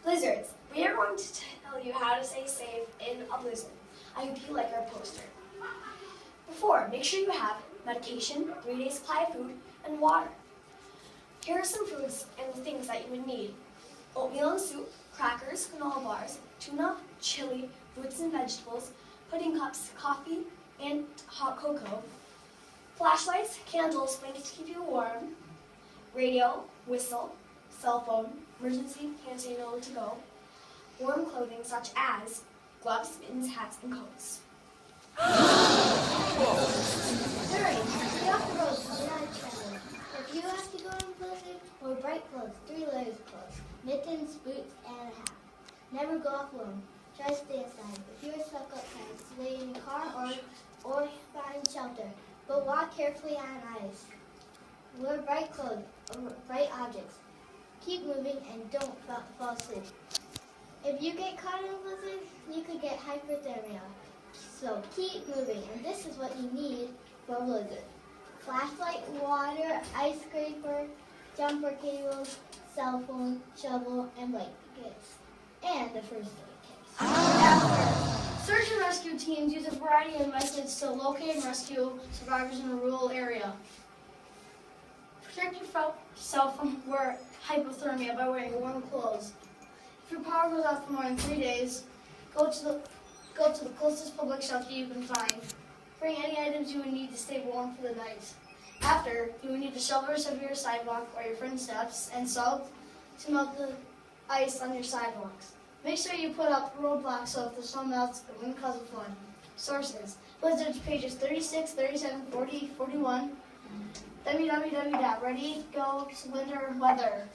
Blizzards. We are going to tell you how to stay safe in a blizzard. I hope you like our poster. Before, make sure you have medication, 3-day supply of food, and water. Here are some foods and things that you would need. Oatmeal and soup, crackers, granola bars, tuna, chili, fruits and vegetables, pudding cups, coffee, and hot cocoa, flashlights, candles, blankets to keep you warm, radio, whistle, cell phone, emergency hand sanitizer to go, warm clothing such as gloves, mittens, hats, and coats. Hurry! Get off the road so you're not traveling. If you have to go in blizzard, wear bright clothes, 3 layers of clothes, mittens, boots, and a hat. Never go off alone. Try to stay inside. If you are stuck outside, stay in your car or find shelter. But walk carefully on ice. Wear bright clothes or bright objects. Keep moving and don't fall asleep. If you get caught in a blizzard, you could get hypothermia. So keep moving, and this is what you need for a blizzard. Flashlight, water, ice scraper, jumper cables, cell phone, shovel, and blankets. And the first aid kit. Search and rescue teams use a variety of methods to locate and rescue survivors in a rural area. Protect yourself from hypothermia by wearing warm clothes. If your power goes out for more than 3 days, go to the closest public shelter you can find. Bring any items you would need to stay warm for the night. After, you will need to shovel or severe sidewalk or your friend's steps and salt to melt the ice on your sidewalks. Make sure you put up roadblocks so if the snow melts, it wouldn't cause a flood. Sources: Blizzards pages 36, 37, 40, 41. www.readygowinterweather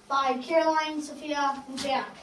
by Caroline, Sophia, and Jack.